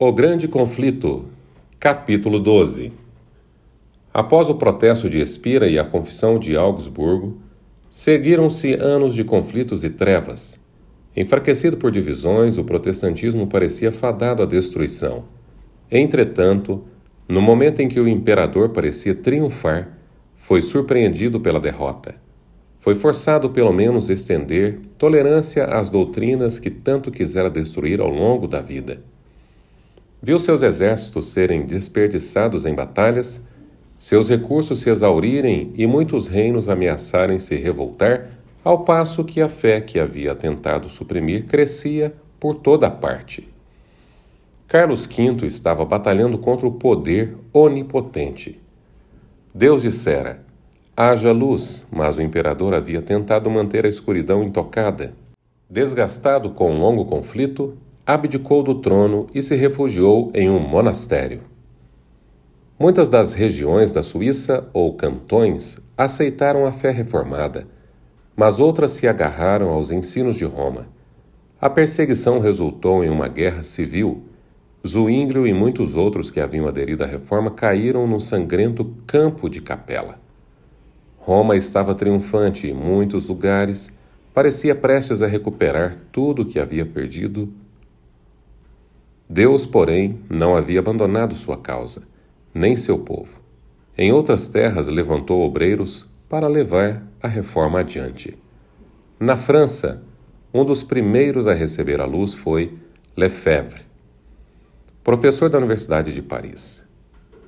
O Grande Conflito, capítulo 12. Após o protesto de Espira e a confissão de Augsburgo, seguiram-se anos de conflitos e trevas. Enfraquecido por divisões, o protestantismo parecia fadado à destruição. Entretanto, no momento em que o imperador parecia triunfar, foi surpreendido pela derrota. Foi forçado pelo menos a estender tolerância às doutrinas que tanto quisera destruir ao longo da vida. Viu seus exércitos serem desperdiçados em batalhas, seus recursos se exaurirem e muitos reinos ameaçarem se revoltar, ao passo que a fé que havia tentado suprimir crescia por toda a parte. Carlos V estava batalhando contra o poder onipotente. Deus dissera: haja luz, mas o imperador havia tentado manter a escuridão intocada. Desgastado com um longo conflito, abdicou do trono e se refugiou em um monastério. Muitas das regiões da Suíça ou cantões aceitaram a fé reformada, mas outras se agarraram aos ensinos de Roma. A perseguição resultou em uma guerra civil. Zuínglio e muitos outros que haviam aderido à reforma caíram num sangrento campo de Capela. Roma estava triunfante em muitos lugares, parecia prestes a recuperar tudo o que havia perdido. Deus, porém, não havia abandonado sua causa, nem seu povo. Em outras terras levantou obreiros para levar a reforma adiante. Na França, um dos primeiros a receber a luz foi Lefebvre, professor da Universidade de Paris.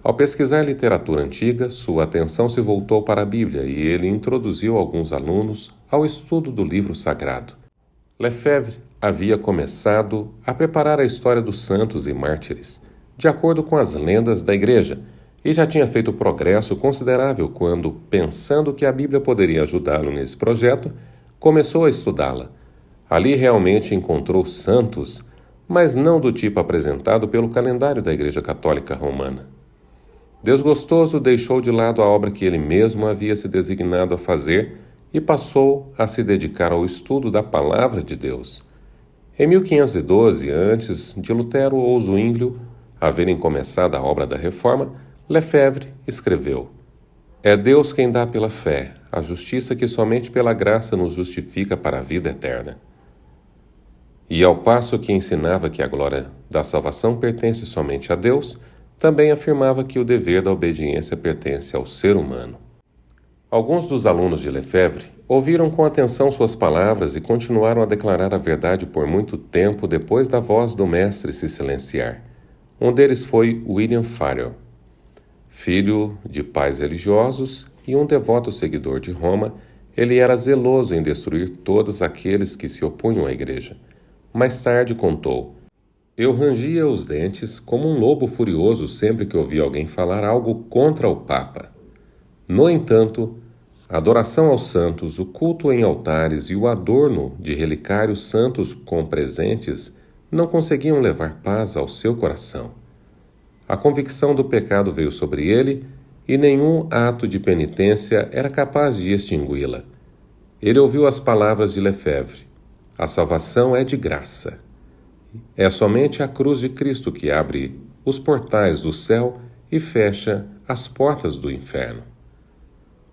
Ao pesquisar literatura antiga, sua atenção se voltou para a Bíblia e ele introduziu alguns alunos ao estudo do livro sagrado. Lefebvre havia começado a preparar a história dos santos e mártires, de acordo com as lendas da Igreja, e já tinha feito progresso considerável quando, pensando que a Bíblia poderia ajudá-lo nesse projeto, começou a estudá-la. Ali realmente encontrou santos, mas não do tipo apresentado pelo calendário da Igreja Católica Romana. Desgostoso, deixou de lado a obra que ele mesmo havia se designado a fazer e passou a se dedicar ao estudo da Palavra de Deus. Em 1512, antes de Lutero ou Zuínglio haverem começado a obra da Reforma, Lefebvre escreveu: é Deus quem dá pela fé a justiça que somente pela graça nos justifica para a vida eterna. E ao passo que ensinava que a glória da salvação pertence somente a Deus, também afirmava que o dever da obediência pertence ao ser humano. Alguns dos alunos de Lefebvre ouviram com atenção suas palavras e continuaram a declarar a verdade por muito tempo depois da voz do mestre se silenciar. Um deles foi William Farel. Filho de pais religiosos e um devoto seguidor de Roma, ele era zeloso em destruir todos aqueles que se opunham à Igreja. Mais tarde contou: eu rangia os dentes como um lobo furioso sempre que ouvia alguém falar algo contra o Papa. No entanto, a adoração aos santos, o culto em altares e o adorno de relicários santos com presentes não conseguiam levar paz ao seu coração. A convicção do pecado veio sobre ele e nenhum ato de penitência era capaz de extingui-la. Ele ouviu as palavras de Lefebvre: a salvação é de graça. É somente a cruz de Cristo que abre os portais do céu e fecha as portas do inferno.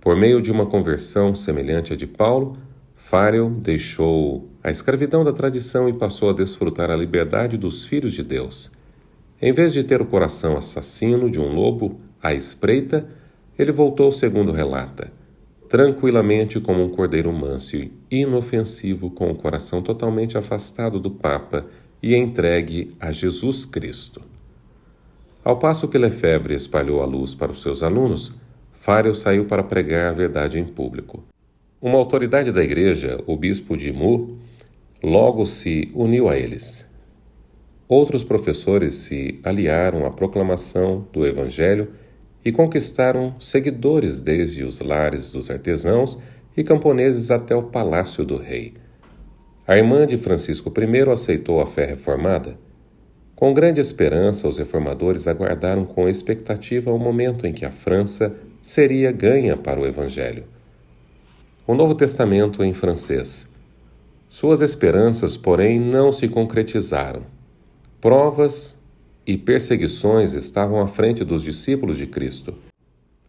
Por meio de uma conversão semelhante à de Paulo, Farel deixou a escravidão da tradição e passou a desfrutar a liberdade dos filhos de Deus. Em vez de ter o coração assassino de um lobo à espreita, ele voltou, segundo relata, tranquilamente como um cordeiro manso e inofensivo, com o coração totalmente afastado do Papa e entregue a Jesus Cristo. Ao passo que Lefebvre espalhou a luz para os seus alunos, Farel saiu para pregar a verdade em público. Uma autoridade da igreja, o bispo de Meaux, logo se uniu a eles. Outros professores se aliaram à proclamação do Evangelho e conquistaram seguidores desde os lares dos artesãos e camponeses até o palácio do rei. A irmã de Francisco I aceitou a fé reformada. Com grande esperança, os reformadores aguardaram com expectativa o momento em que a França seria ganha para o Evangelho. O Novo Testamento em francês. Suas esperanças, porém, não se concretizaram. Provas e perseguições estavam à frente dos discípulos de Cristo.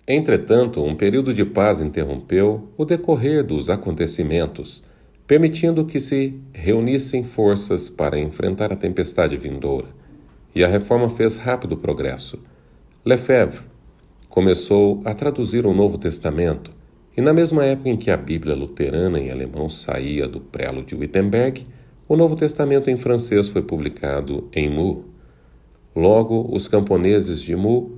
Entretanto, um período de paz interrompeu o decorrer dos acontecimentos, permitindo que se reunissem forças para enfrentar a tempestade vindoura, e a reforma fez rápido progresso. Lefebvre começou a traduzir o Novo Testamento, e na mesma época em que a Bíblia luterana em alemão saía do prelo de Wittenberg, o Novo Testamento em francês foi publicado em Meaux. Logo, os camponeses de Meaux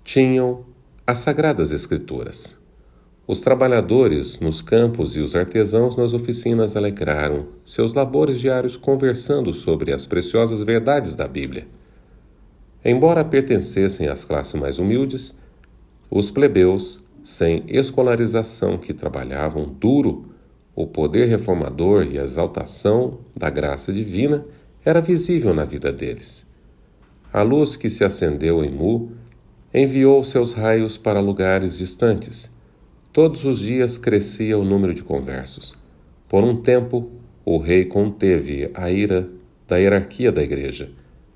tinham as Sagradas Escrituras. Os trabalhadores nos campos e os artesãos nas oficinas alegraram seus labores diários conversando sobre as preciosas verdades da Bíblia. Embora pertencessem às classes mais humildes, os plebeus, sem escolarização, que trabalhavam duro, o poder reformador e a exaltação da graça divina era visível na vida deles. A luz que se acendeu em Meaux enviou seus raios para lugares distantes. Todos os dias crescia o número de conversos. Por um tempo, o rei conteve a ira da hierarquia da igreja,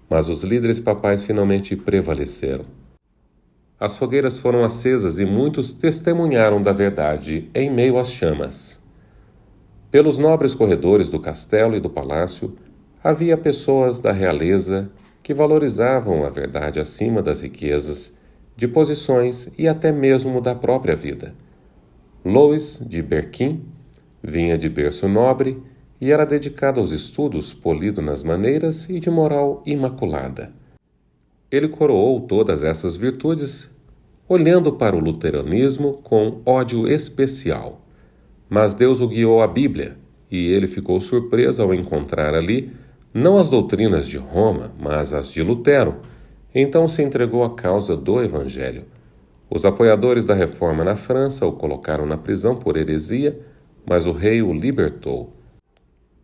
mas os líderes papais finalmente prevaleceram. As fogueiras foram acesas e muitos testemunharam da verdade em meio às chamas. Pelos nobres corredores do castelo e do palácio, havia pessoas da realeza que valorizavam a verdade acima das riquezas, de posições e até mesmo da própria vida. Louis de Berquim vinha de berço nobre e era dedicado aos estudos, polido nas maneiras e de moral imaculada. Ele coroou todas essas virtudes olhando para o luteranismo com ódio especial. Mas Deus o guiou à Bíblia, e ele ficou surpreso ao encontrar ali não as doutrinas de Roma, mas as de Lutero. Então se entregou à causa do Evangelho. Os apoiadores da reforma na França o colocaram na prisão por heresia, mas o rei o libertou.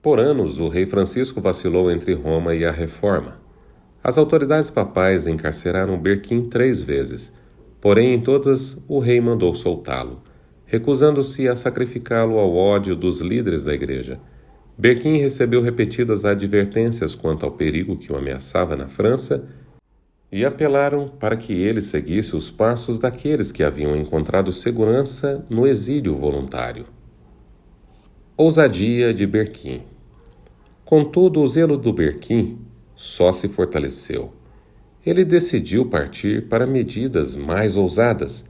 Por anos, o rei Francisco vacilou entre Roma e a reforma. As autoridades papais encarceraram Berquim 3 vezes, porém em todas o rei mandou soltá-lo, recusando-se a sacrificá-lo ao ódio dos líderes da igreja. Berquim recebeu repetidas advertências quanto ao perigo que o ameaçava na França e apelaram para que ele seguisse os passos daqueles que haviam encontrado segurança no exílio voluntário. Ousadia de Berquim. Contudo, o zelo do Berquim só se fortaleceu. Ele decidiu partir para medidas mais ousadas.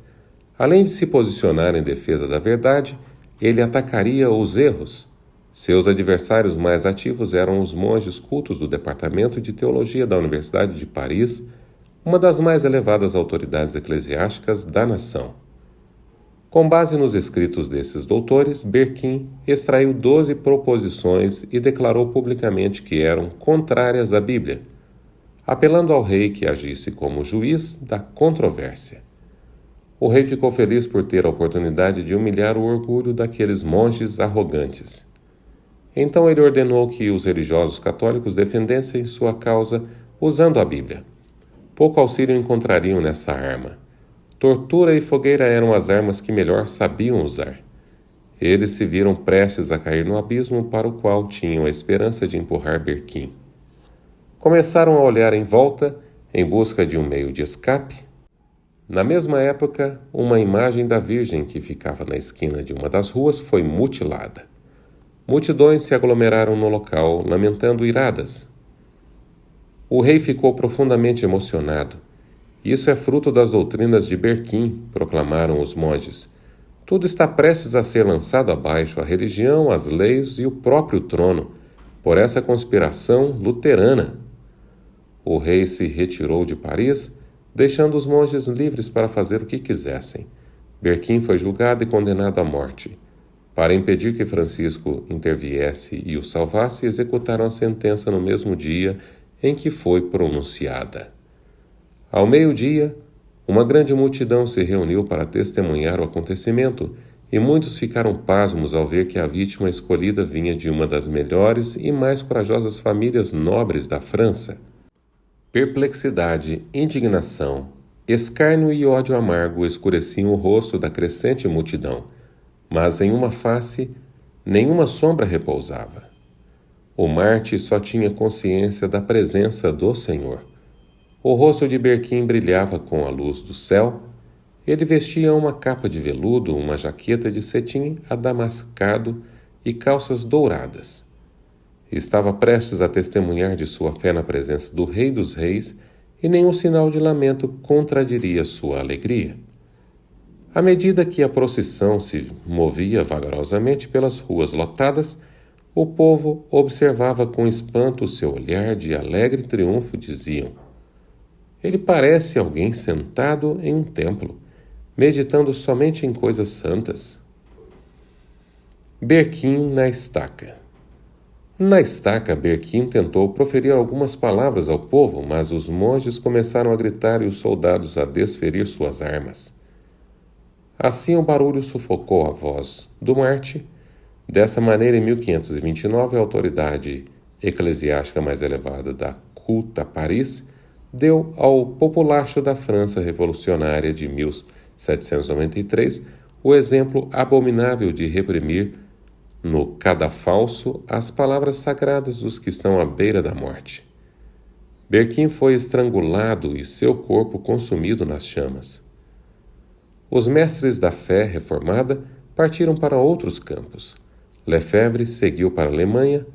Além de se posicionar em defesa da verdade, ele atacaria os erros. Seus adversários mais ativos eram os monges cultos do Departamento de Teologia da Universidade de Paris, uma das mais elevadas autoridades eclesiásticas da nação. Com base nos escritos desses doutores, Berquim extraiu 12 proposições e declarou publicamente que eram contrárias à Bíblia, apelando ao rei que agisse como juiz da controvérsia. O rei ficou feliz por ter a oportunidade de humilhar o orgulho daqueles monges arrogantes. Então ele ordenou que os religiosos católicos defendessem sua causa usando a Bíblia. Pouco auxílio encontrariam nessa arma. Tortura e fogueira eram as armas que melhor sabiam usar. Eles se viram prestes a cair no abismo para o qual tinham a esperança de empurrar Berquim. Começaram a olhar em volta em busca de um meio de escape. Na mesma época, uma imagem da Virgem que ficava na esquina de uma das ruas foi mutilada. Multidões se aglomeraram no local, lamentando iradas. O rei ficou profundamente emocionado. Isso é fruto das doutrinas de Berquim, proclamaram os monges. Tudo está prestes a ser lançado abaixo, a religião, as leis e o próprio trono, por essa conspiração luterana. O rei se retirou de Paris, deixando os monges livres para fazer o que quisessem. Berquim foi julgado e condenado à morte. Para impedir que Francisco interviesse e o salvasse, executaram a sentença no mesmo dia em que foi pronunciada. Ao meio-dia, uma grande multidão se reuniu para testemunhar o acontecimento, e muitos ficaram pasmos ao ver que a vítima escolhida vinha de uma das melhores e mais corajosas famílias nobres da França. Perplexidade, indignação, escárnio e ódio amargo escureciam o rosto da crescente multidão, mas em uma face nenhuma sombra repousava. O Marte só tinha consciência da presença do Senhor. O rosto de Berquim brilhava com a luz do céu. Ele vestia uma capa de veludo, uma jaqueta de cetim adamascado e calças douradas. Estava prestes a testemunhar de sua fé na presença do Rei dos Reis, e nenhum sinal de lamento contradiria sua alegria. À medida que a procissão se movia vagarosamente pelas ruas lotadas, o povo observava com espanto seu olhar de alegre triunfo. Diziam: ele parece alguém sentado em um templo, meditando somente em coisas santas. Berquim na estaca. Na estaca, Berquim tentou proferir algumas palavras ao povo, mas os monges começaram a gritar e os soldados a desferir suas armas. Assim o barulho sufocou a voz do Marte. Dessa maneira, em 1529, a autoridade eclesiástica mais elevada da culta Paris deu ao populacho da França revolucionária de 1793 o exemplo abominável de reprimir no cadafalso as palavras sagradas dos que estão à beira da morte. Berquim foi estrangulado e seu corpo consumido nas chamas. Os mestres da fé reformada partiram para outros campos. Lefebvre seguiu para a Alemanha,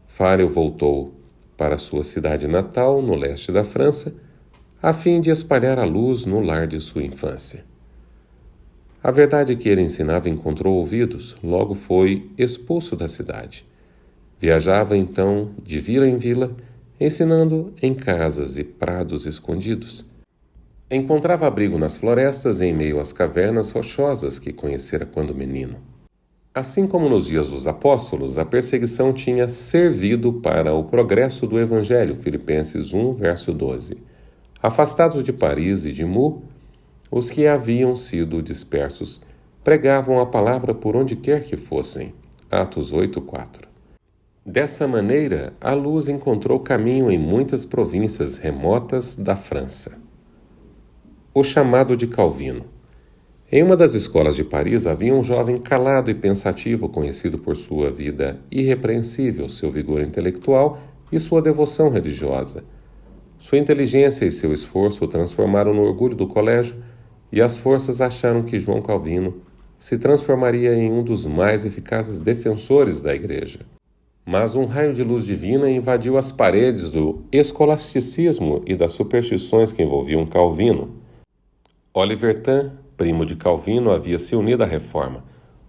Farel voltou para sua cidade natal, no leste da França, a fim de espalhar a luz no lar de sua infância. A verdade que ele ensinava encontrou ouvidos, logo foi expulso da cidade. Viajava então de vila em vila, ensinando em casas e prados escondidos. Encontrava abrigo nas florestas, em meio às cavernas rochosas que conhecera quando menino. Assim como nos dias dos apóstolos, a perseguição tinha servido para o progresso do Evangelho, Filipenses 1, verso 12. Afastados de Paris e de Meaux, os que haviam sido dispersos pregavam a palavra por onde quer que fossem. Atos 8, 4. Dessa maneira, a luz encontrou caminho em muitas províncias remotas da França. O chamado de Calvino. Em uma das escolas de Paris havia um jovem calado e pensativo, conhecido por sua vida irrepreensível, seu vigor intelectual e sua devoção religiosa. Sua inteligência e seu esforço o transformaram no orgulho do colégio, e as forças acharam que João Calvino se transformaria em um dos mais eficazes defensores da Igreja. Mas um raio de luz divina invadiu as paredes do escolasticismo e das superstições que envolviam Calvino. Oliver Tham, primo de Calvino, havia se unido à Reforma.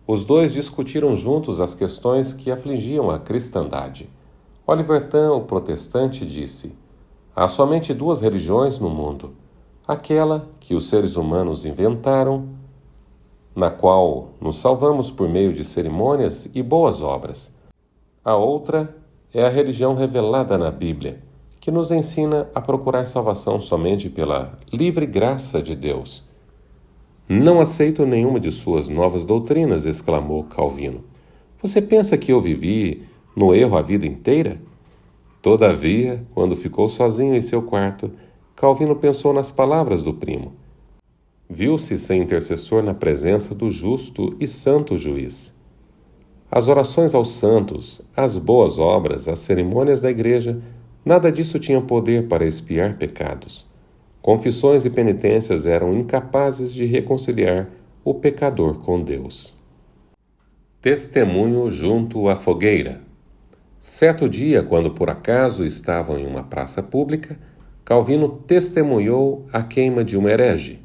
Os dois discutiram juntos as questões que afligiam a cristandade. Oliver Tham, o protestante, disse: há somente duas religiões no mundo. Aquela que os seres humanos inventaram, na qual nos salvamos por meio de cerimônias e boas obras. A outra é a religião revelada na Bíblia, que nos ensina a procurar salvação somente pela livre graça de Deus. Não aceito nenhuma de suas novas doutrinas, exclamou Calvino. Você pensa que eu vivi no erro a vida inteira? Todavia, quando ficou sozinho em seu quarto, Calvino pensou nas palavras do primo. Viu-se sem intercessor na presença do justo e santo juiz. As orações aos santos, as boas obras, as cerimônias da igreja, nada disso tinha poder para expiar pecados. Confissões e penitências eram incapazes de reconciliar o pecador com Deus. Testemunho junto à fogueira. Certo dia, quando por acaso estavam em uma praça pública, Calvino testemunhou a queima de um herege.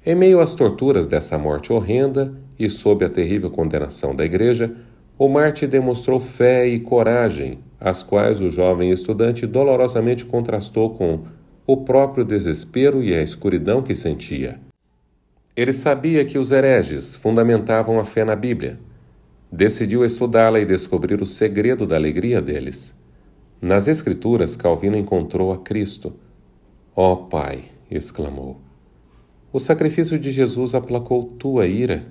Em meio às torturas dessa morte horrenda e sob a terrível condenação da Igreja, o Marte demonstrou fé e coragem, as quais o jovem estudante dolorosamente contrastou com o próprio desespero e a escuridão que sentia. Ele sabia que os hereges fundamentavam a fé na Bíblia. Decidiu estudá-la e descobrir o segredo da alegria deles. Nas Escrituras, Calvino encontrou a Cristo. Ó Pai, exclamou, o sacrifício de Jesus aplacou tua ira.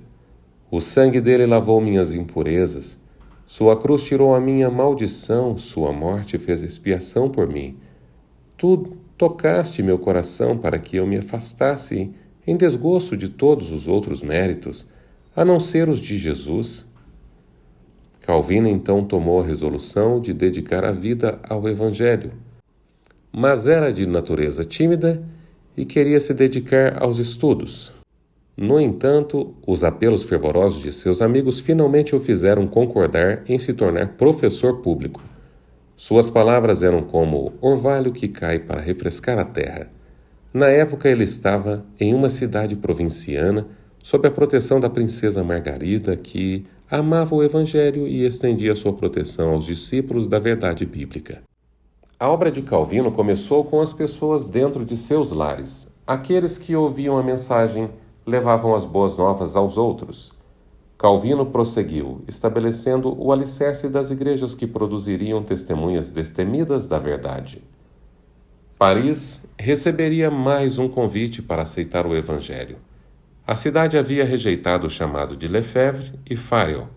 O sangue dele lavou minhas impurezas. Sua cruz tirou a minha maldição, sua morte fez expiação por mim. Tu tocaste meu coração para que eu me afastasse em desgosto de todos os outros méritos, a não ser os de Jesus. Calvino então tomou a resolução de dedicar a vida ao Evangelho. mas era de natureza tímida e queria se dedicar aos estudos. No entanto, os apelos fervorosos de seus amigos finalmente o fizeram concordar em se tornar professor público. Suas palavras eram como orvalho que cai para refrescar a terra. Na época, ele estava em uma cidade provinciana, sob a proteção da princesa Margarida, que amava o Evangelho e estendia sua proteção aos discípulos da verdade bíblica. A obra de Calvino começou com as pessoas dentro de seus lares. Aqueles que ouviam a mensagem levavam as boas novas aos outros. Calvino prosseguiu, estabelecendo o alicerce das igrejas que produziriam testemunhas destemidas da verdade. Paris receberia mais um convite para aceitar o Evangelho. A cidade havia rejeitado o chamado de Lefebvre e Farel,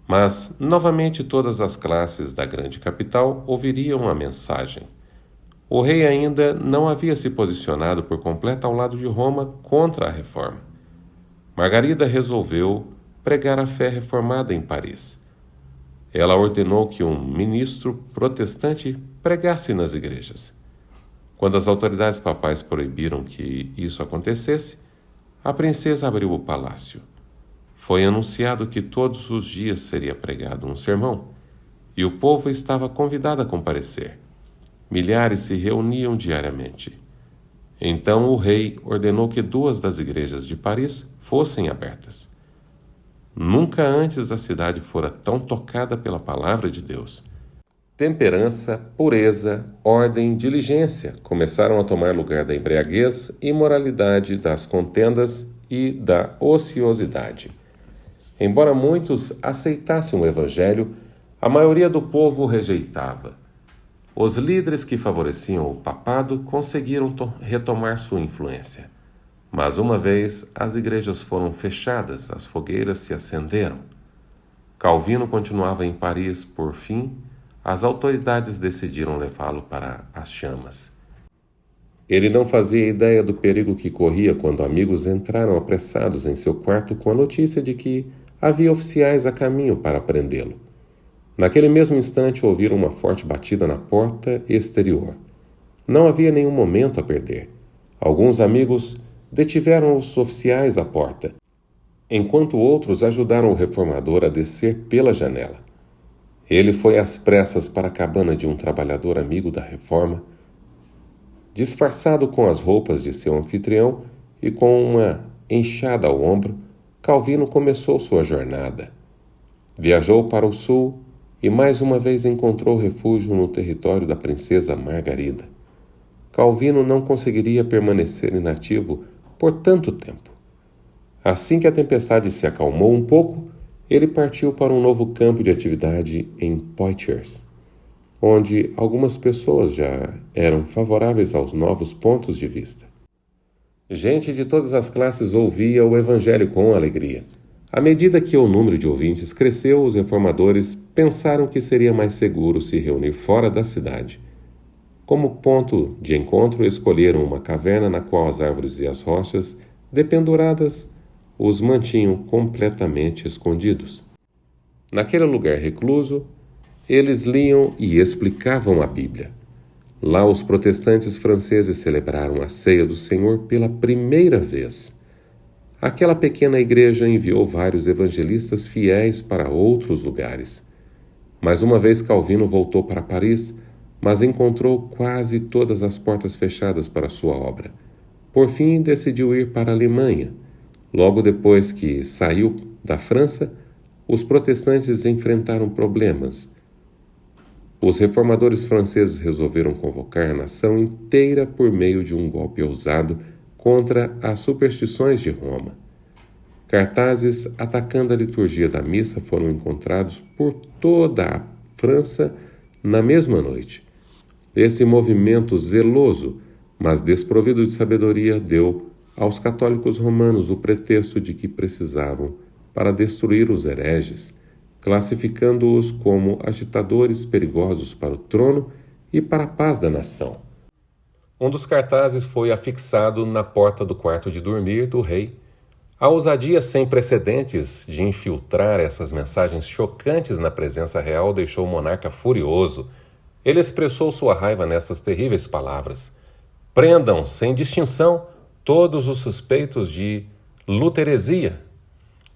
mas novamente todas as classes da grande capital ouviriam a mensagem. O rei ainda não havia se posicionado por completo ao lado de Roma contra a reforma. Margarida resolveu pregar a fé reformada em Paris. Ela ordenou que um ministro protestante pregasse nas igrejas. Quando as autoridades papais proibiram que isso acontecesse, a princesa abriu o palácio. Foi anunciado que todos os dias seria pregado um sermão, e o povo estava convidado a comparecer. Milhares se reuniam diariamente. Então o rei ordenou que 2 das igrejas de Paris fossem abertas. Nunca antes a cidade fora tão tocada pela palavra de Deus. Temperança, pureza, ordem, diligência começaram a tomar lugar da embriaguez, imoralidade, das contendas e da ociosidade. Embora muitos aceitassem o Evangelho, a maioria do povo o rejeitava. Os líderes que favoreciam o papado conseguiram retomar sua influência. Mas uma vez as igrejas foram fechadas, as fogueiras se acenderam. Calvino continuava em Paris, por fim, as autoridades decidiram levá-lo para as chamas. Ele não fazia ideia do perigo que corria quando amigos entraram apressados em seu quarto com a notícia de que havia oficiais a caminho para prendê-lo. Naquele mesmo instante ouviram uma forte batida na porta exterior. Não havia nenhum momento a perder. Alguns amigos detiveram os oficiais à porta, enquanto outros ajudaram o reformador a descer pela janela. Ele foi às pressas para a cabana de um trabalhador amigo da reforma. Disfarçado com as roupas de seu anfitrião e com uma enxada ao ombro, Calvino começou sua jornada. Viajou para o sul e mais uma vez encontrou refúgio no território da princesa Margarida. Calvino não conseguiria permanecer inativo por tanto tempo. Assim que a tempestade se acalmou um pouco, ele partiu para um novo campo de atividade em Poitiers, onde algumas pessoas já eram favoráveis aos novos pontos de vista. Gente de todas as classes ouvia o Evangelho com alegria. À medida que o número de ouvintes cresceu, os reformadores pensaram que seria mais seguro se reunir fora da cidade. Como ponto de encontro, escolheram uma caverna na qual as árvores e as rochas, dependuradas, os mantinham completamente escondidos. Naquele lugar recluso, eles liam e explicavam a Bíblia. Lá os protestantes franceses celebraram a ceia do Senhor pela primeira vez. Aquela pequena igreja enviou vários evangelistas fiéis para outros lugares. Mais uma vez Calvino voltou para Paris, mas encontrou quase todas as portas fechadas para sua obra. Por fim, decidiu ir para a Alemanha. Logo depois que saiu da França, os protestantes enfrentaram problemas. Os reformadores franceses resolveram convocar a nação inteira por meio de um golpe ousado contra as superstições de Roma. Cartazes atacando a liturgia da missa foram encontrados por toda a França na mesma noite. Esse movimento zeloso, mas desprovido de sabedoria, deu aos católicos romanos o pretexto de que precisavam para destruir os hereges, classificando-os como agitadores perigosos para o trono e para a paz da nação. Um dos cartazes foi afixado na porta do quarto de dormir do rei. A ousadia sem precedentes de infiltrar essas mensagens chocantes na presença real deixou o monarca furioso. Ele expressou sua raiva nessas terríveis palavras: prendam, sem distinção, todos os suspeitos de luteresia.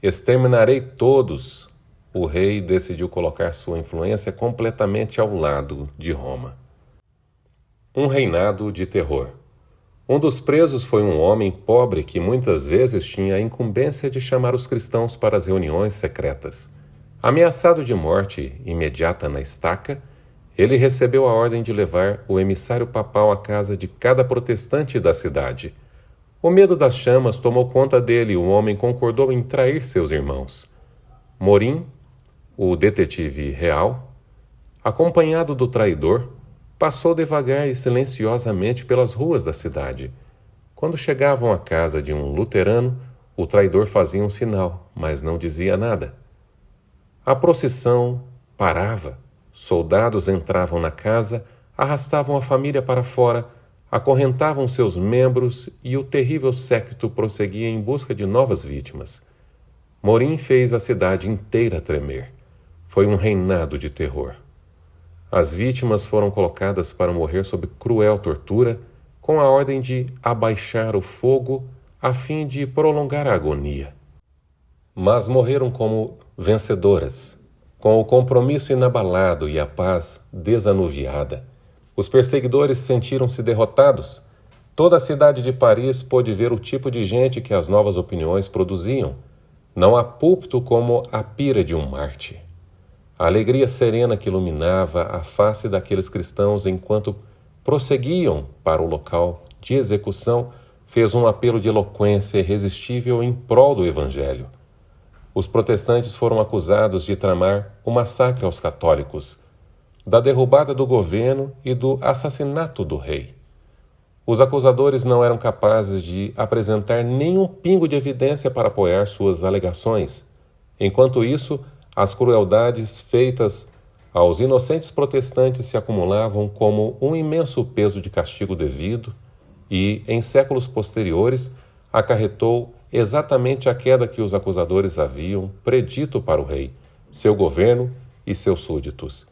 Exterminarei todos. O rei decidiu colocar sua influência completamente ao lado de Roma. Um reinado de terror. Um dos presos foi um homem pobre que muitas vezes tinha a incumbência de chamar os cristãos para as reuniões secretas. Ameaçado de morte imediata na estaca, ele recebeu a ordem de levar o emissário papal à casa de cada protestante da cidade. O medo das chamas tomou conta dele e o homem concordou em trair seus irmãos. Morim, o detetive real, acompanhado do traidor, passou devagar e silenciosamente pelas ruas da cidade. Quando chegavam à casa de um luterano, o traidor fazia um sinal, mas não dizia nada. A procissão parava. Soldados entravam na casa, arrastavam a família para fora, acorrentavam seus membros e o terrível séquito prosseguia em busca de novas vítimas. Morim fez a cidade inteira tremer. Foi um reinado de terror. As vítimas foram colocadas para morrer sob cruel tortura, com a ordem de abaixar o fogo a fim de prolongar a agonia. Mas morreram como vencedoras, com o compromisso inabalado e a paz desanuviada. Os perseguidores sentiram-se derrotados. Toda a cidade de Paris pôde ver o tipo de gente que as novas opiniões produziam. Não há púlpito como a pira de um Marte. A alegria serena que iluminava a face daqueles cristãos enquanto prosseguiam para o local de execução fez um apelo de eloquência irresistível em prol do Evangelho. Os protestantes foram acusados de tramar o massacre aos católicos, da derrubada do governo e do assassinato do rei. Os acusadores não eram capazes de apresentar nenhum pingo de evidência para apoiar suas alegações. Enquanto isso, as crueldades feitas aos inocentes protestantes se acumulavam como um imenso peso de castigo devido e, em séculos posteriores, acarretou exatamente a queda que os acusadores haviam predito para o rei, seu governo e seus súditos.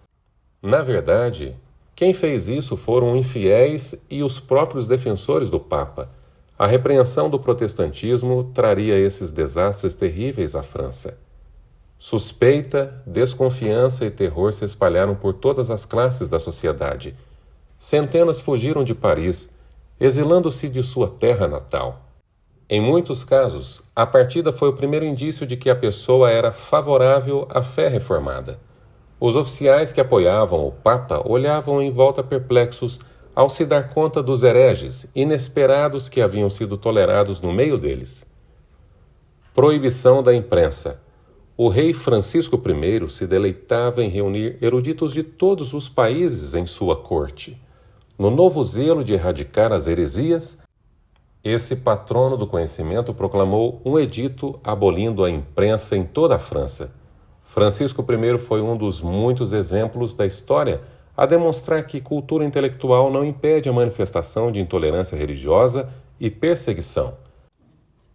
Na verdade, quem fez isso foram infiéis e os próprios defensores do Papa. A repreensão do protestantismo traria esses desastres terríveis à França. Suspeita, desconfiança e terror se espalharam por todas as classes da sociedade. Centenas fugiram de Paris, exilando-se de sua terra natal. Em muitos casos, a partida foi o primeiro indício de que a pessoa era favorável à fé reformada. Os oficiais que apoiavam o Papa olhavam em volta perplexos ao se dar conta dos hereges inesperados que haviam sido tolerados no meio deles. Proibição da imprensa. O rei Francisco I se deleitava em reunir eruditos de todos os países em sua corte. No novo zelo de erradicar as heresias, esse patrono do conhecimento proclamou um edito abolindo a imprensa em toda a França. Francisco I foi um dos muitos exemplos da história a demonstrar que cultura intelectual não impede a manifestação de intolerância religiosa e perseguição.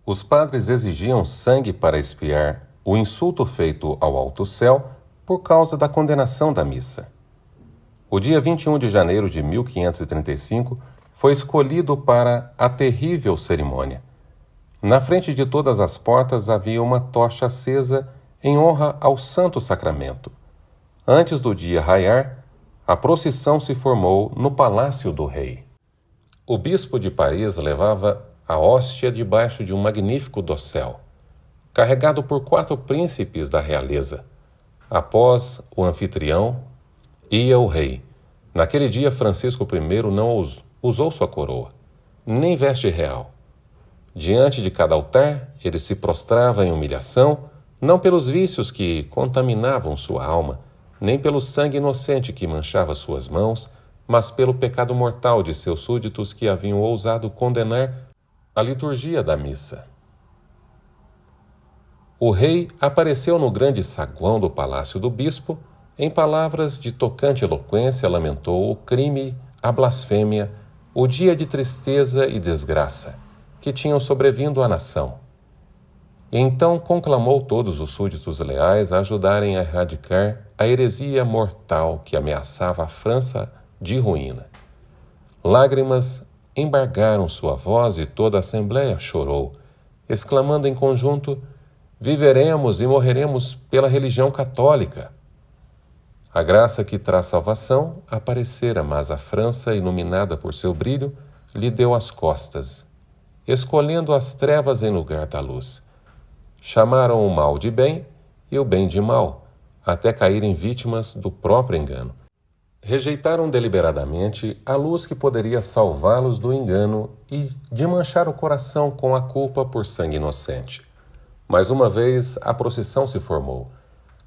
Os padres exigiam sangue para expiar o insulto feito ao alto céu por causa da condenação da missa. O dia 21 de janeiro de 1535 foi escolhido para a terrível cerimônia. Na frente de todas as portas havia uma tocha acesa em honra ao Santo Sacramento. Antes do dia raiar, a procissão se formou no Palácio do Rei. O bispo de Paris levava a hóstia debaixo de um magnífico dossel, carregado por 4 príncipes da realeza. Após o anfitrião, ia o rei. Naquele dia, Francisco I não usou sua coroa, nem veste real. Diante de cada altar, ele se prostrava em humilhação, não pelos vícios que contaminavam sua alma, nem pelo sangue inocente que manchava suas mãos, mas pelo pecado mortal de seus súditos que haviam ousado condenar a liturgia da missa. O rei apareceu no grande saguão do palácio do bispo. Em palavras de tocante eloquência, lamentou o crime, a blasfêmia, o dia de tristeza e desgraça que tinham sobrevindo à nação. E então conclamou todos os súditos leais a ajudarem a erradicar a heresia mortal que ameaçava a França de ruína. Lágrimas embargaram sua voz e toda a Assembleia chorou, exclamando em conjunto: viveremos e morreremos pela religião católica. A graça que traz salvação aparecera, mas a França, iluminada por seu brilho, lhe deu as costas, escolhendo as trevas em lugar da luz. Chamaram o mal de bem e o bem de mal, até caírem vítimas do próprio engano. Rejeitaram deliberadamente a luz que poderia salvá-los do engano e de manchar o coração com a culpa por sangue inocente. Mais uma vez a procissão se formou.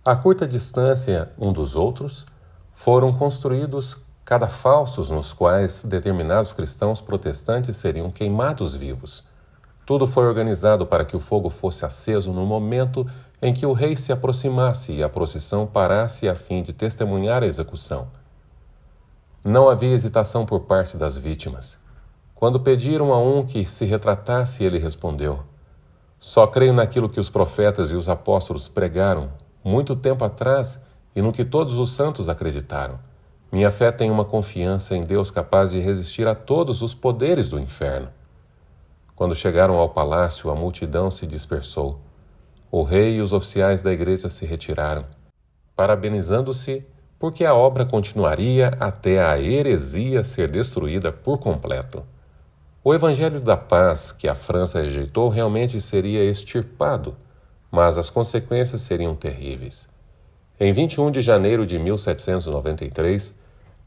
A curta distância um dos outros, foram construídos cadafalsos nos quais determinados cristãos protestantes seriam queimados vivos. Tudo foi organizado para que o fogo fosse aceso no momento em que o rei se aproximasse e a procissão parasse a fim de testemunhar a execução. Não havia hesitação por parte das vítimas. Quando pediram a um que se retratasse, ele respondeu: só creio naquilo que os profetas e os apóstolos pregaram muito tempo atrás e no que todos os santos acreditaram. Minha fé tem uma confiança em Deus capaz de resistir a todos os poderes do inferno. Quando chegaram ao palácio, a multidão se dispersou. O rei e os oficiais da igreja se retiraram, parabenizando-se porque a obra continuaria até a heresia ser destruída por completo. O Evangelho da Paz que a França rejeitou realmente seria extirpado, mas as consequências seriam terríveis. Em 21 de janeiro de 1793,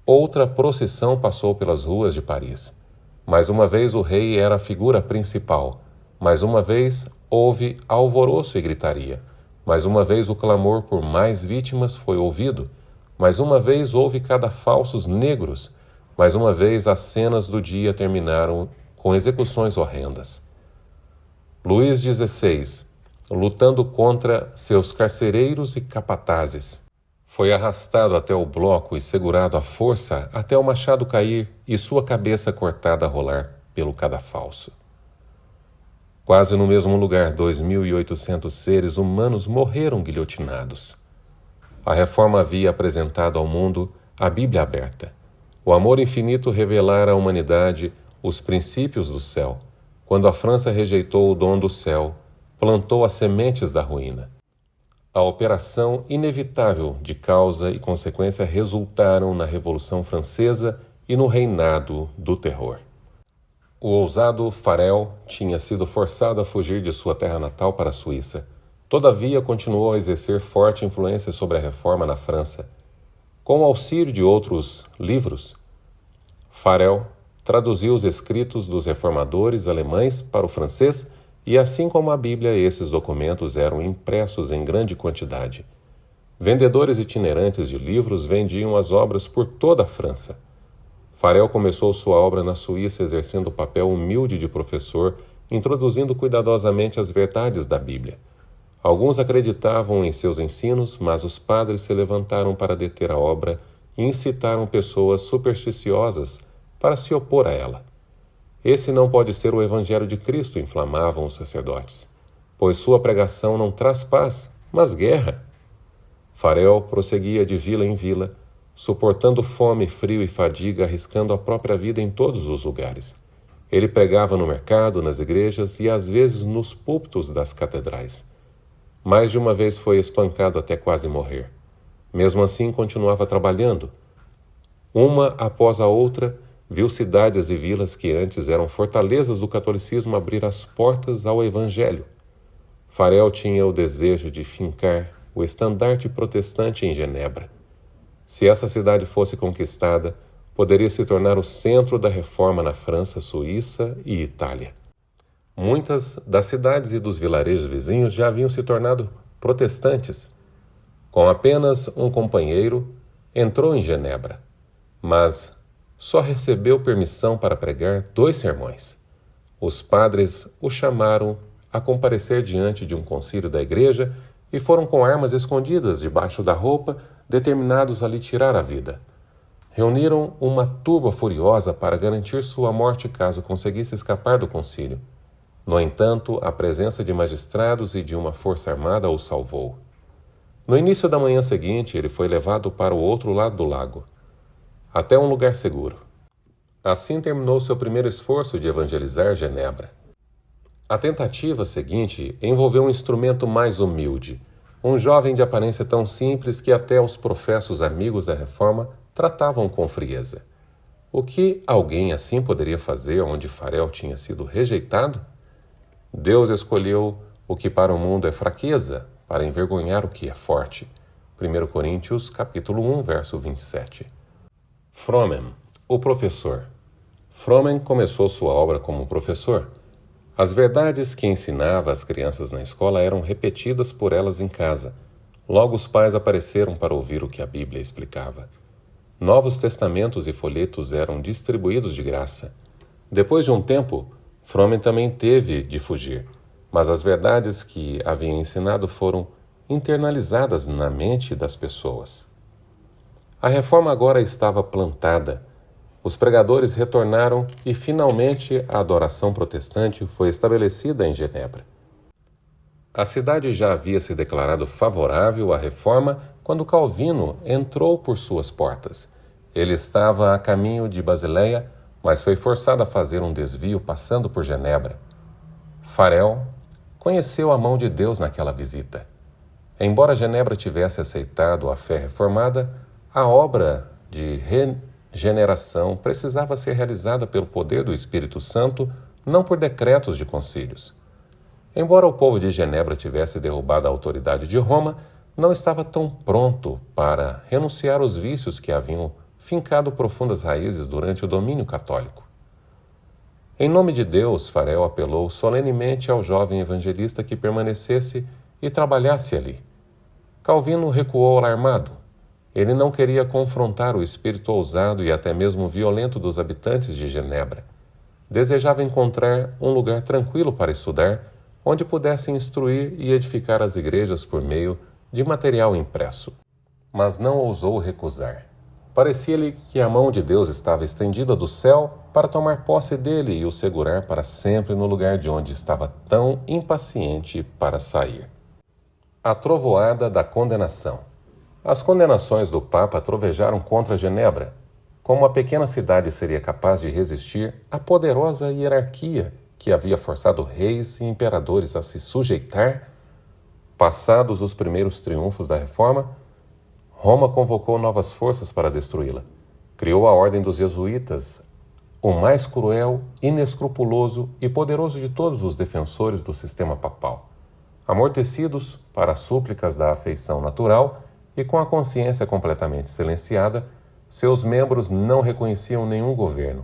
outra procissão passou pelas ruas de Paris. Mais uma vez o rei era a figura principal. Mais uma vez houve alvoroço e gritaria. Mais uma vez o clamor por mais vítimas foi ouvido. Mais uma vez houve cadafalsos negros. Mais uma vez as cenas do dia terminaram com execuções horrendas. Luís XVI, lutando contra seus carcereiros e capatazes, foi arrastado até o bloco e segurado à força até o machado cair e sua cabeça cortada a rolar pelo cadafalso. Quase no mesmo lugar, 2.800 seres humanos morreram guilhotinados. A Reforma havia apresentado ao mundo a Bíblia aberta. O amor infinito revelara à humanidade os princípios do céu. Quando a França rejeitou o dom do céu, plantou as sementes da ruína. A operação inevitável de causa e consequência resultaram na Revolução Francesa e no reinado do terror. O ousado Farel tinha sido forçado a fugir de sua terra natal para a Suíça. Todavia, continuou a exercer forte influência sobre a reforma na França. Com o auxílio de outros livros, Farel traduziu os escritos dos reformadores alemães para o francês e, assim como a Bíblia, esses documentos eram impressos em grande quantidade. Vendedores itinerantes de livros vendiam as obras por toda a França. Farel começou sua obra na Suíça exercendo o papel humilde de professor, introduzindo cuidadosamente as verdades da Bíblia. Alguns acreditavam em seus ensinos, mas os padres se levantaram para deter a obra e incitaram pessoas supersticiosas para se opor a ela. Esse não pode ser o Evangelho de Cristo, inflamavam os sacerdotes, pois sua pregação não traz paz, mas guerra. Farel prosseguia de vila em vila, suportando fome, frio e fadiga, arriscando a própria vida em todos os lugares. Ele pregava no mercado, nas igrejas e às vezes nos púlpitos das catedrais. Mais de uma vez foi espancado até quase morrer. Mesmo assim, continuava trabalhando. Uma após a outra, viu cidades e vilas que antes eram fortalezas do catolicismo abrir as portas ao Evangelho. Farel tinha o desejo de fincar o estandarte protestante em Genebra. Se essa cidade fosse conquistada, poderia se tornar o centro da reforma na França, Suíça e Itália. Muitas das cidades e dos vilarejos vizinhos já haviam se tornado protestantes. Com apenas um companheiro, entrou em Genebra, mas só recebeu permissão para pregar 2 sermões. Os padres o chamaram a comparecer diante de um concílio da igreja e foram com armas escondidas debaixo da roupa, determinados a lhe tirar a vida. Reuniram uma turba furiosa para garantir sua morte caso conseguisse escapar do concílio. No entanto, a presença de magistrados e de uma força armada o salvou. No início da manhã seguinte, ele foi levado para o outro lado do lago, até um lugar seguro. Assim terminou seu primeiro esforço de evangelizar Genebra. A tentativa seguinte envolveu um instrumento mais humilde, um jovem de aparência tão simples que até os professos amigos da Reforma tratavam com frieza. O que alguém assim poderia fazer onde Farel tinha sido rejeitado? Deus escolheu o que para o mundo é fraqueza, para envergonhar o que é forte. 1 Coríntios, capítulo 1, verso 27. Fromen, o professor. Fromen começou sua obra como professor. As verdades que ensinava às crianças na escola eram repetidas por elas em casa. Logo os pais apareceram para ouvir o que a Bíblia explicava. Novos testamentos e folhetos eram distribuídos de graça. Depois de um tempo, Fromen também teve de fugir, mas as verdades que havia ensinado foram internalizadas na mente das pessoas. A reforma agora estava plantada. Os pregadores retornaram e, finalmente, a adoração protestante foi estabelecida em Genebra. A cidade já havia se declarado favorável à reforma quando Calvino entrou por suas portas. Ele estava a caminho de Basileia, mas foi forçado a fazer um desvio passando por Genebra. Farel conheceu a mão de Deus naquela visita. Embora Genebra tivesse aceitado a fé reformada, a obra de regeneração precisava ser realizada pelo poder do Espírito Santo, não por decretos de concílios. Embora o povo de Genebra tivesse derrubado a autoridade de Roma, não estava tão pronto para renunciar aos vícios que haviam fincado profundas raízes durante o domínio católico. Em nome de Deus, Farel apelou solenemente ao jovem evangelista que permanecesse e trabalhasse ali. Calvino recuou alarmado. Ele não queria confrontar o espírito ousado e até mesmo violento dos habitantes de Genebra. Desejava encontrar um lugar tranquilo para estudar, onde pudesse instruir e edificar as igrejas por meio de material impresso. Mas não ousou recusar. Parecia-lhe que a mão de Deus estava estendida do céu para tomar posse dele e o segurar para sempre no lugar de onde estava tão impaciente para sair. A trovoada da condenação. As condenações do Papa trovejaram contra Genebra. Como a pequena cidade seria capaz de resistir à poderosa hierarquia que havia forçado reis e imperadores a se sujeitar? Passados os primeiros triunfos da Reforma, Roma convocou novas forças para destruí-la. Criou a Ordem dos Jesuítas, o mais cruel, inescrupuloso e poderoso de todos os defensores do sistema papal. Amortecidos para as súplicas da afeição natural e com a consciência completamente silenciada, seus membros não reconheciam nenhum governo,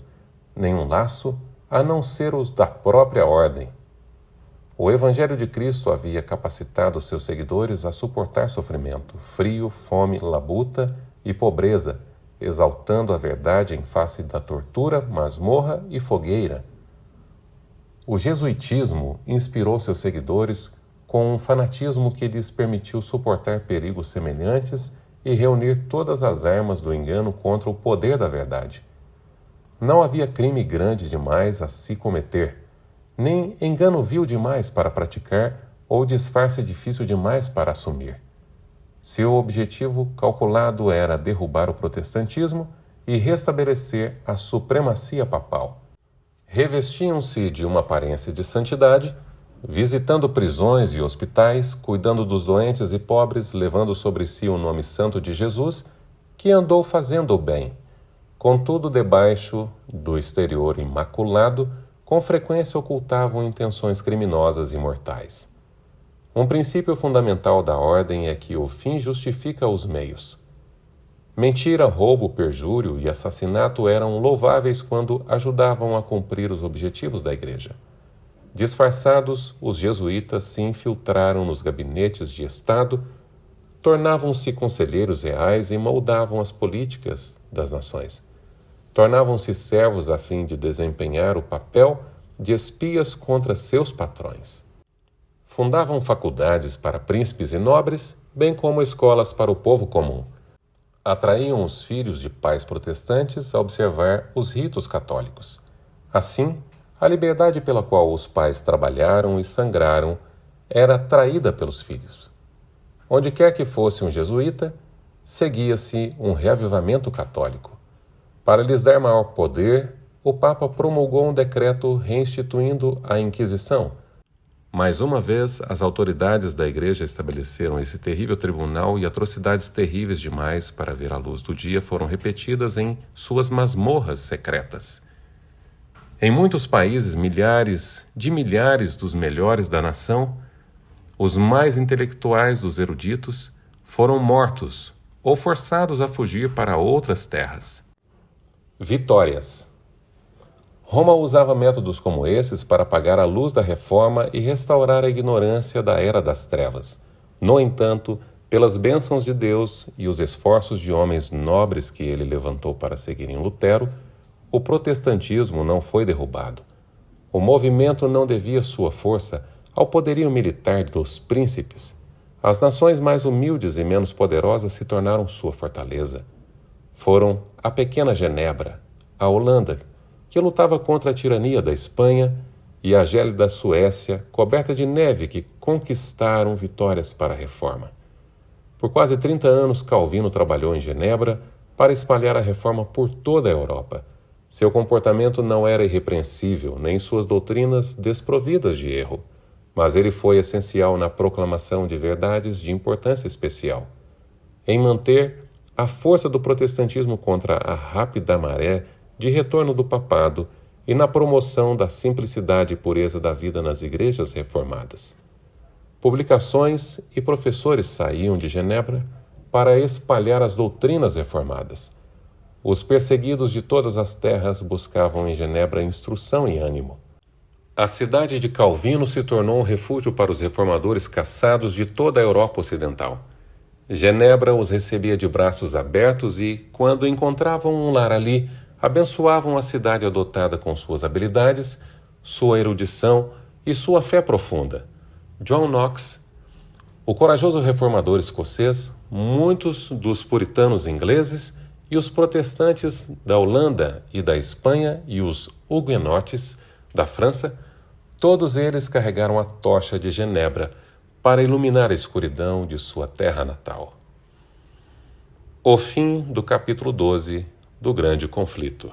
nenhum laço, a não ser os da própria ordem. O Evangelho de Cristo havia capacitado seus seguidores a suportar sofrimento, frio, fome, labuta e pobreza, exaltando a verdade em face da tortura, masmorra e fogueira. O jesuitismo inspirou seus seguidores com um fanatismo que lhes permitiu suportar perigos semelhantes e reunir todas as armas do engano contra o poder da verdade. Não havia crime grande demais a se cometer, nem engano vil demais para praticar ou disfarce difícil demais para assumir. Seu objetivo calculado era derrubar o protestantismo e restabelecer a supremacia papal. Revestiam-se de uma aparência de santidade, visitando prisões e hospitais, cuidando dos doentes e pobres, levando sobre si o nome santo de Jesus, que andou fazendo o bem. Contudo, debaixo do exterior imaculado, com frequência ocultavam intenções criminosas e mortais. Um princípio fundamental da ordem é que o fim justifica os meios. Mentira, roubo, perjúrio e assassinato eram louváveis quando ajudavam a cumprir os objetivos da Igreja. Disfarçados, os jesuítas se infiltraram nos gabinetes de Estado, tornavam-se conselheiros reais e moldavam as políticas das nações. Tornavam-se servos a fim de desempenhar o papel de espias contra seus patrões. Fundavam faculdades para príncipes e nobres, bem como escolas para o povo comum. Atraíam os filhos de pais protestantes a observar os ritos católicos. Assim, A liberdade pela qual os pais trabalharam e sangraram era traída pelos filhos. Onde quer que fosse um jesuíta, seguia-se um reavivamento católico. Para lhes dar maior poder, o Papa promulgou um decreto reinstituindo a Inquisição. Mais uma vez, as autoridades da Igreja estabeleceram esse terrível tribunal e atrocidades terríveis demais para ver a luz do dia foram repetidas em suas masmorras secretas. Em muitos países, milhares dos melhores da nação, os mais intelectuais dos eruditos, foram mortos ou forçados a fugir para outras terras. Vitórias. Roma usava métodos como esses para apagar a luz da reforma e restaurar a ignorância da Era das Trevas. No entanto, pelas bênçãos de Deus e os esforços de homens nobres que ele levantou para seguirem Lutero, o protestantismo não foi derrubado. O movimento não devia sua força ao poderio militar dos príncipes. As nações mais humildes e menos poderosas se tornaram sua fortaleza. Foram a pequena Genebra, a Holanda, que lutava contra a tirania da Espanha, e a gélida Suécia, coberta de neve, que conquistaram vitórias para a reforma. Por quase 30 anos, Calvino trabalhou em Genebra para espalhar a reforma por toda a Europa. Seu comportamento não era irrepreensível, nem suas doutrinas desprovidas de erro, mas ele foi essencial na proclamação de verdades de importância especial, em manter a força do protestantismo contra a rápida maré de retorno do papado e na promoção da simplicidade e pureza da vida nas igrejas reformadas. Publicações e professores saíam de Genebra para espalhar as doutrinas reformadas. Os perseguidos de todas as terras buscavam em Genebra instrução e ânimo. A cidade de Calvino se tornou um refúgio para os reformadores caçados de toda a Europa Ocidental. Genebra os recebia de braços abertos e, quando encontravam um lar ali, abençoavam a cidade adotada com suas habilidades, sua erudição e sua fé profunda. John Knox, o corajoso reformador escocês, muitos dos puritanos ingleses e os protestantes da Holanda e da Espanha e os huguenotes da França, todos eles carregaram a tocha de Genebra para iluminar a escuridão de sua terra natal. O fim do capítulo 12 do Grande Conflito.